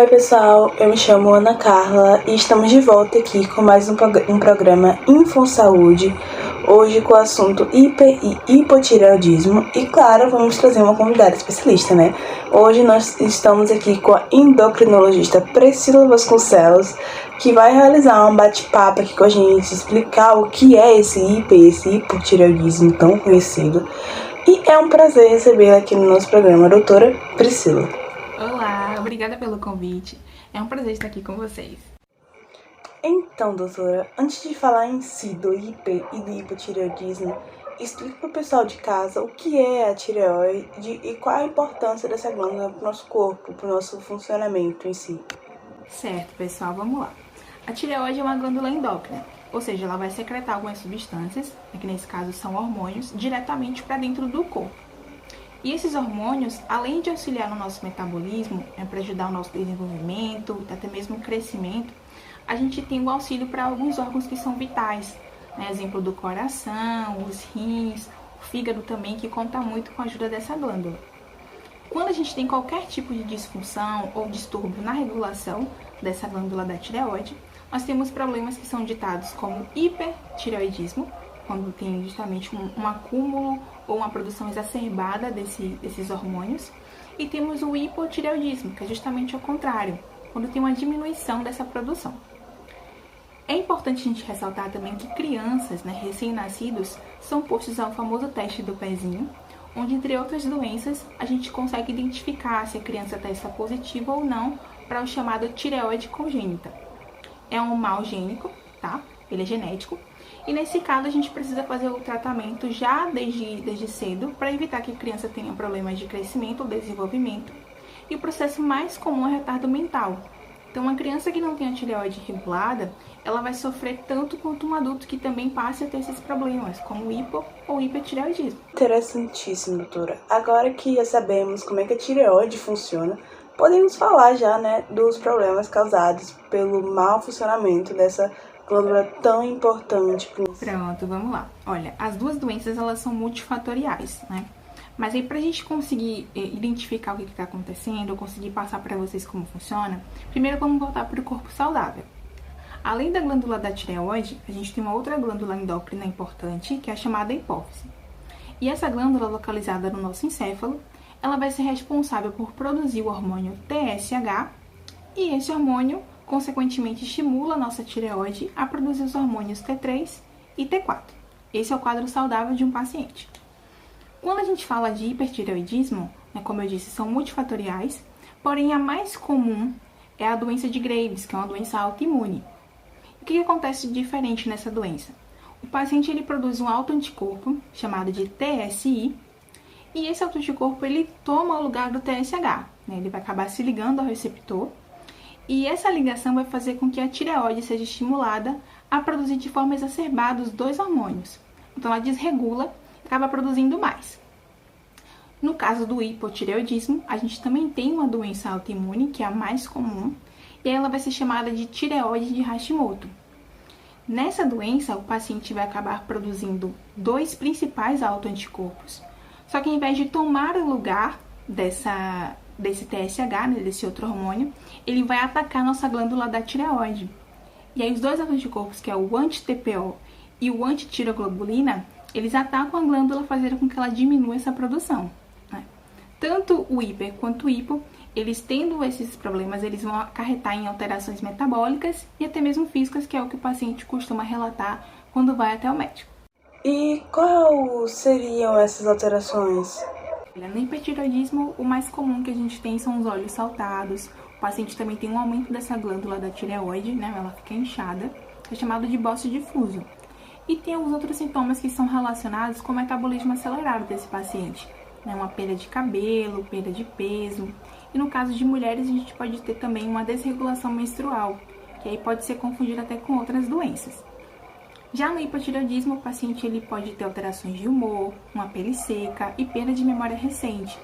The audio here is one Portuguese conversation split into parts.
Oi pessoal, eu me chamo Ana Carla e estamos de volta aqui com mais um programa InfoSaúde, hoje com o assunto hiper e hipotireoidismo e claro, vamos trazer uma convidada especialista, né? Hoje nós estamos aqui com a endocrinologista Priscila Vasconcelos, que vai realizar um bate-papo aqui com a gente, explicar o que é esse hiper e esse hipotireoidismo tão conhecido. E é um prazer recebê-la aqui no nosso programa, doutora Priscila. Olá, obrigada pelo convite. É um prazer estar aqui com vocês. Então, doutora, antes de falar em si do hiper e do hipotireoidismo, explique para o pessoal de casa o que é a tireoide e qual a importância dessa glândula para o nosso corpo, para o nosso funcionamento em si. Certo, pessoal, vamos lá. A tireoide é uma glândula endócrina, ou seja, ela vai secretar algumas substâncias, que nesse caso são hormônios, diretamente para dentro do corpo. E esses hormônios, além de auxiliar no nosso metabolismo, para ajudar o nosso desenvolvimento, até mesmo o crescimento, a gente tem o auxílio para alguns órgãos que são vitais. Exemplo do coração, os rins, o fígado também, que conta muito com a ajuda dessa glândula. Quando a gente tem qualquer tipo de disfunção ou distúrbio na regulação dessa glândula da tireoide, nós temos problemas que são ditados como hipertireoidismo, quando tem justamente um acúmulo ou uma produção exacerbada desses hormônios. E temos o hipotireoidismo, que é justamente o contrário, quando tem uma diminuição dessa produção. É importante a gente ressaltar também que crianças, recém-nascidos, são postos ao famoso teste do pezinho, onde, entre outras doenças, a gente consegue identificar se a criança está positiva ou não para o chamado tireoide congênita. É um mal gênico, tá? Ele é genético. E nesse caso, a gente precisa fazer o tratamento já desde cedo para evitar que a criança tenha problemas de crescimento ou desenvolvimento. E o processo mais comum é retardo mental. Então, uma criança que não tem a tireoide regulada, ela vai sofrer tanto quanto um adulto que também passe a ter esses problemas, como hipo ou hipertireoidismo. Interessantíssimo, doutora. Agora que já sabemos como é que a tireoide funciona, podemos falar já, dos problemas causados pelo mau funcionamento dessa glândula tão importante. Pronto, vamos lá. Olha, as duas doenças, elas são multifatoriais, Mas aí, pra gente conseguir identificar o que está acontecendo, ou conseguir passar para vocês como funciona, primeiro vamos voltar para o corpo saudável. Além da glândula da tireoide, a gente tem uma outra glândula endócrina importante, que é a chamada hipófise. E essa glândula, localizada no nosso encéfalo, ela vai ser responsável por produzir o hormônio TSH, e esse hormônio, consequentemente, estimula a nossa tireoide a produzir os hormônios T3 e T4. Esse é o quadro saudável de um paciente. Quando a gente fala de hipertireoidismo, como eu disse, são multifatoriais, porém a mais comum é a doença de Graves, que é uma doença autoimune. O que acontece de diferente nessa doença? O paciente ele produz um autoanticorpo, chamado de TSI, e esse autoanticorpo ele toma o lugar do TSH, ele vai acabar se ligando ao receptor, e essa ligação vai fazer com que a tireoide seja estimulada a produzir de forma exacerbada os dois hormônios. Então ela desregula e acaba produzindo mais. No caso do hipotireoidismo, a gente também tem uma doença autoimune, que é a mais comum, e ela vai ser chamada de tireoide de Hashimoto. Nessa doença, o paciente vai acabar produzindo dois principais autoanticorpos, só que ao invés de tomar o lugar desse TSH, desse outro hormônio, ele vai atacar a nossa glândula da tireoide. E aí os dois autoanticorpos, que é o anti-TPO e o anti-tireoglobulina, eles atacam a glândula, fazendo com que ela diminua essa produção. Tanto o hiper quanto o hipo, eles tendo esses problemas, eles vão acarretar em alterações metabólicas e até mesmo físicas, que é o que o paciente costuma relatar quando vai até o médico. E qual seriam essas alterações? No hipertireoidismo, o mais comum que a gente tem são os olhos saltados. O paciente também tem um aumento dessa glândula da tireoide, ela fica inchada, é chamado de bócio difuso. E tem os outros sintomas que são relacionados com o metabolismo acelerado desse paciente, uma perda de cabelo, perda de peso. E no caso de mulheres, a gente pode ter também uma desregulação menstrual, que aí pode ser confundida até com outras doenças. Já no hipotireoidismo, o paciente ele pode ter alterações de humor, uma pele seca e perda de memória recente.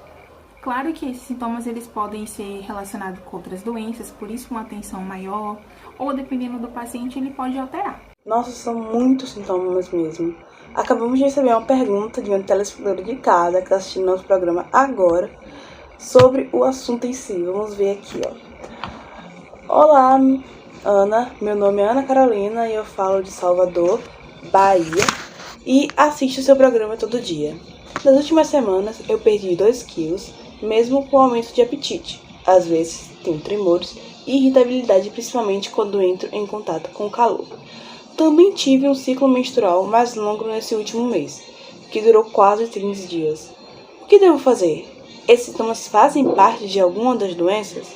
Claro que esses sintomas eles podem ser relacionados com outras doenças, por isso uma atenção maior, ou dependendo do paciente, ele pode alterar. Nossa, são muitos sintomas mesmo. Acabamos de receber uma pergunta de uma telespectadora de casa que está assistindo nosso programa agora sobre o assunto em si. Vamos ver aqui, Olá, Ana. Meu nome é Ana Carolina e eu falo de Salvador, Bahia, e assisto o seu programa todo dia. Nas últimas semanas eu perdi 2 quilos, mesmo com aumento de apetite. Às vezes tenho tremores e irritabilidade, principalmente quando entro em contato com o calor. Também tive um ciclo menstrual mais longo nesse último mês, que durou quase 30 dias. O que devo fazer? Esses sintomas fazem parte de alguma das doenças?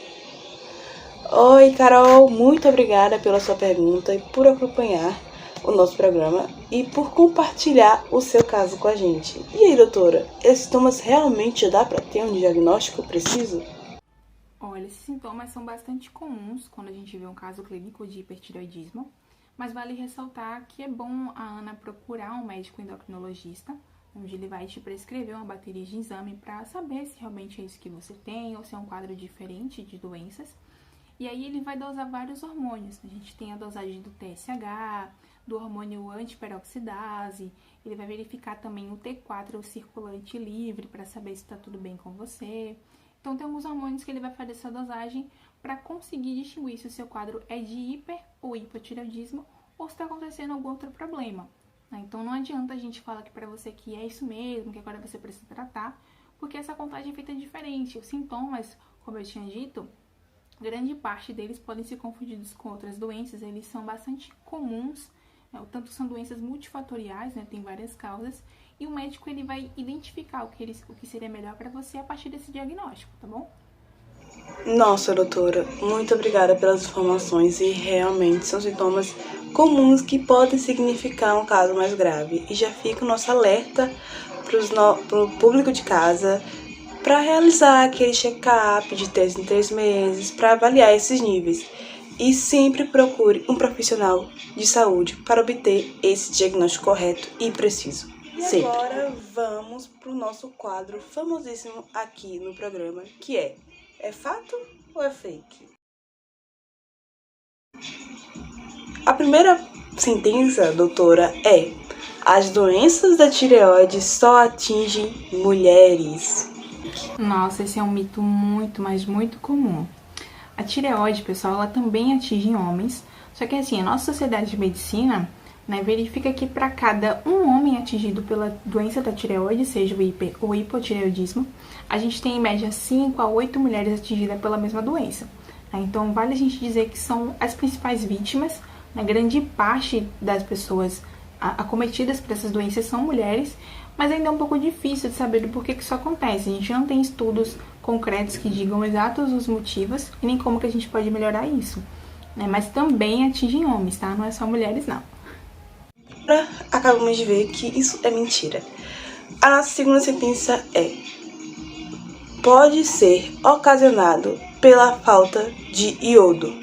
Oi, Carol, muito obrigada pela sua pergunta e por acompanhar o nosso programa e por compartilhar o seu caso com a gente. E aí, doutora, esses sintomas realmente dá para ter um diagnóstico preciso? Olha, esses sintomas são bastante comuns quando a gente vê um caso clínico de hipertireoidismo, mas vale ressaltar que é bom a Ana procurar um médico endocrinologista, onde ele vai te prescrever uma bateria de exame para saber se realmente é isso que você tem ou se é um quadro diferente de doenças. E aí ele vai dosar vários hormônios. A gente tem a dosagem do TSH, do hormônio antiperoxidase, ele vai verificar também o T4, o circulante livre, para saber se está tudo bem com você. Então tem alguns hormônios que ele vai fazer essa dosagem para conseguir distinguir se o seu quadro é de hiper ou hipotireoidismo ou se está acontecendo algum outro problema. Então não adianta a gente falar aqui para você que é isso mesmo, que agora você precisa tratar, porque essa contagem é feita diferente. Os sintomas, como eu tinha dito, grande parte deles podem ser confundidos com outras doenças, eles são bastante comuns, tanto são doenças multifatoriais, tem várias causas, e o médico ele vai identificar o que seria melhor para você a partir desse diagnóstico, tá bom? Nossa, doutora, muito obrigada pelas informações e realmente são sintomas comuns que podem significar um caso mais grave. E já fica o nosso alerta para o público de casa para realizar aquele check-up de 3 em 3 meses, para avaliar esses níveis. E sempre procure um profissional de saúde para obter esse diagnóstico correto e preciso. E sempre. Agora vamos para o nosso quadro famosíssimo aqui no programa, que é fato ou é fake? A primeira sentença, doutora, é: as doenças da tireoide só atingem mulheres. Nossa, esse é um mito muito, mas muito comum. A tireoide, pessoal, ela também atinge homens, só que assim, a nossa sociedade de medicina, verifica que para cada um homem atingido pela doença da tireoide, seja o hiper ou hipotireoidismo, a gente tem em média 5 a 8 mulheres atingidas pela mesma doença. Então, vale a gente dizer que são as principais vítimas, grande parte das pessoas acometidas por essas doenças são mulheres, mas ainda é um pouco difícil de saber do porquê que isso acontece. A gente não tem estudos concretos que digam exatos os motivos e nem como que a gente pode melhorar isso. Mas também atingem homens, tá? Não é só mulheres, não. Acabamos de ver que isso é mentira. A nossa segunda sentença é: pode ser ocasionado pela falta de iodo.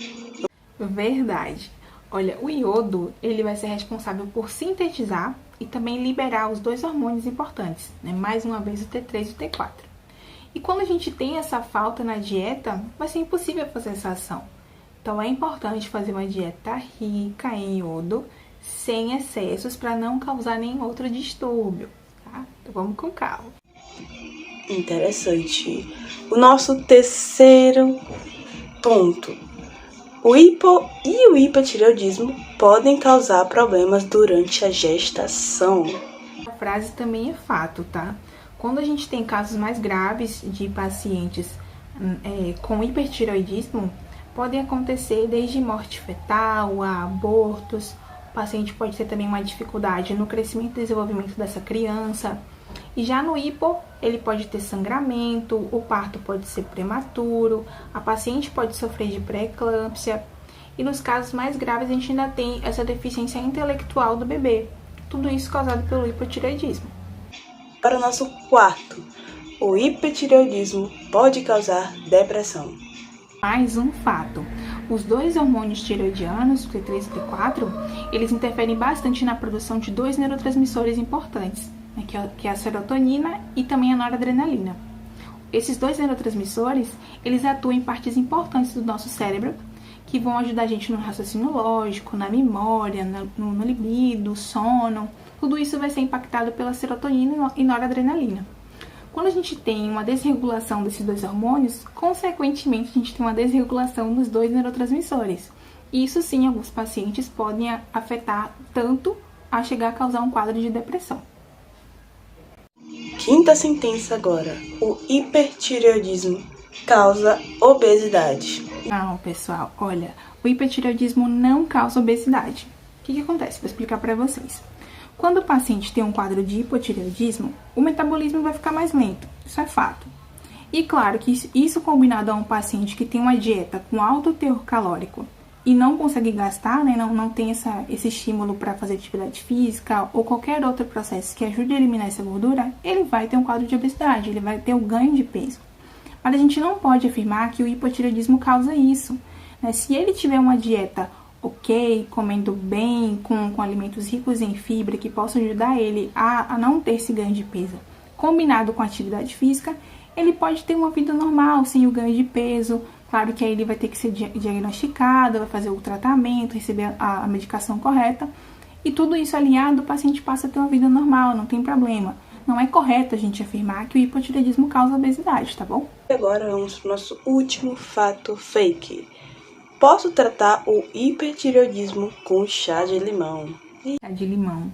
Verdade. Olha, o iodo, ele vai ser responsável por sintetizar e também liberar os 2 hormônios importantes, mais uma vez o T3 e o T4. E quando a gente tem essa falta na dieta, vai ser impossível fazer essa ação. Então é importante fazer uma dieta rica em iodo, sem excessos, para não causar nenhum outro distúrbio, tá? Então vamos com calma. Interessante. O nosso terceiro ponto: o hipo e o hipotireoidismo podem causar problemas durante a gestação. A frase também é fato, tá? Quando a gente tem casos mais graves de pacientes com hipertireoidismo, podem acontecer desde morte fetal a abortos. O paciente pode ter também uma dificuldade no crescimento e desenvolvimento dessa criança. E já no hipo, ele pode ter sangramento, o parto pode ser prematuro, a paciente pode sofrer de pré-eclâmpsia. E nos casos mais graves, a gente ainda tem essa deficiência intelectual do bebê. Tudo isso causado pelo hipotireoidismo. Para o nosso quarto: o hipertireoidismo pode causar depressão. Mais um fato: os 2 hormônios tireoidianos, o T3 e o T4, eles interferem bastante na produção de 2 neurotransmissores importantes, que é a serotonina e também a noradrenalina. Esses 2 neurotransmissores, eles atuam em partes importantes do nosso cérebro, que vão ajudar a gente no raciocínio lógico, na memória, no libido, sono. Tudo isso vai ser impactado pela serotonina e noradrenalina. Quando a gente tem uma desregulação desses dois hormônios, consequentemente a gente tem uma desregulação dos dois neurotransmissores. E isso sim, alguns pacientes podem afetar tanto a chegar a causar um quadro de depressão. Quinta sentença agora. O hipertireoidismo causa obesidade. Não, pessoal, olha, o hipertireoidismo não causa obesidade. O que acontece? Vou explicar para vocês. Quando o paciente tem um quadro de hipotireoidismo, o metabolismo vai ficar mais lento, isso é fato. E claro que isso combinado a um paciente que tem uma dieta com alto teor calórico e não consegue gastar, né, não tem esse estímulo para fazer atividade física ou qualquer outro processo que ajude a eliminar essa gordura, ele vai ter um quadro de obesidade, ele vai ter o ganho de peso. Mas a gente não pode afirmar que o hipotireoidismo causa isso, né? Se ele tiver uma dieta ok, comendo bem, com alimentos ricos em fibra que possam ajudar ele a não ter esse ganho de peso, combinado com atividade física, ele pode ter uma vida normal, sem o ganho de peso. Claro que aí ele vai ter que ser diagnosticado, vai fazer o tratamento, receber a medicação correta. E tudo isso alinhado, o paciente passa a ter uma vida normal, não tem problema. Não é correto a gente afirmar que o hipotireoidismo causa obesidade, tá bom? E agora vamos para o nosso último fato fake. Posso tratar o hipertireoidismo com chá de limão? Chá de limão.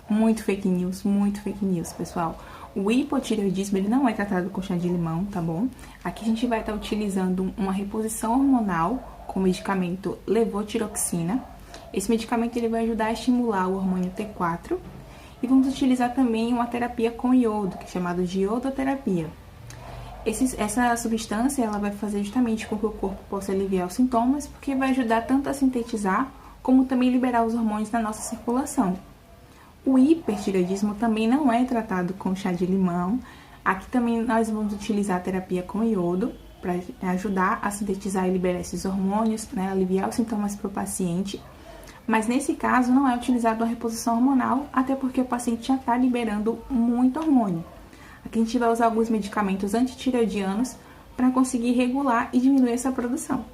Muito fake news, pessoal. O hipotireoidismo ele não é tratado com chá de limão, tá bom? Aqui a gente vai estar utilizando uma reposição hormonal com o medicamento levotiroxina. Esse medicamento ele vai ajudar a estimular o hormônio T4 e vamos utilizar também uma terapia com iodo, que é chamada de iodoterapia. Essa substância ela vai fazer justamente com que o corpo possa aliviar os sintomas, porque vai ajudar tanto a sintetizar como também liberar os hormônios na nossa circulação. O hipertireoidismo também não é tratado com chá de limão. Aqui também nós vamos utilizar a terapia com iodo para ajudar a sintetizar e liberar esses hormônios, né, aliviar os sintomas para o paciente. Mas nesse caso não é utilizado a reposição hormonal, até porque o paciente já está liberando muito hormônio. Aqui a gente vai usar alguns medicamentos antitireoidianos para conseguir regular e diminuir essa produção.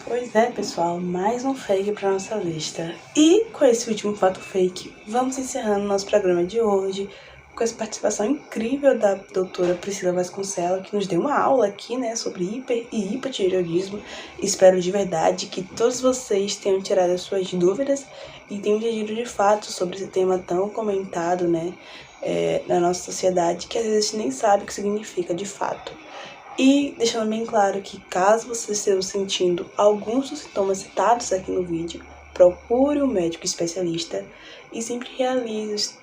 Pois é, pessoal, mais um fake para nossa lista. E com esse último fato fake, vamos encerrando nosso programa de hoje com essa participação incrível da doutora Priscila Vasconcelos, que nos deu uma aula aqui, né, sobre hiper e hipotireoidismo. Espero de verdade que todos vocês tenham tirado as suas dúvidas e tenham entendido de fato sobre esse tema tão comentado, né, na nossa sociedade, que às vezes nem sabe o que significa de fato. E deixando bem claro que caso você esteja sentindo alguns dos sintomas citados aqui no vídeo, procure um médico especialista e sempre realize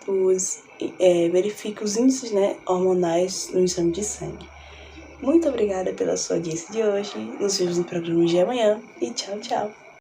verifique os índices, né, hormonais no exame de sangue. Muito obrigada pela sua audiência de hoje, nos vemos no programa de amanhã e tchau, tchau!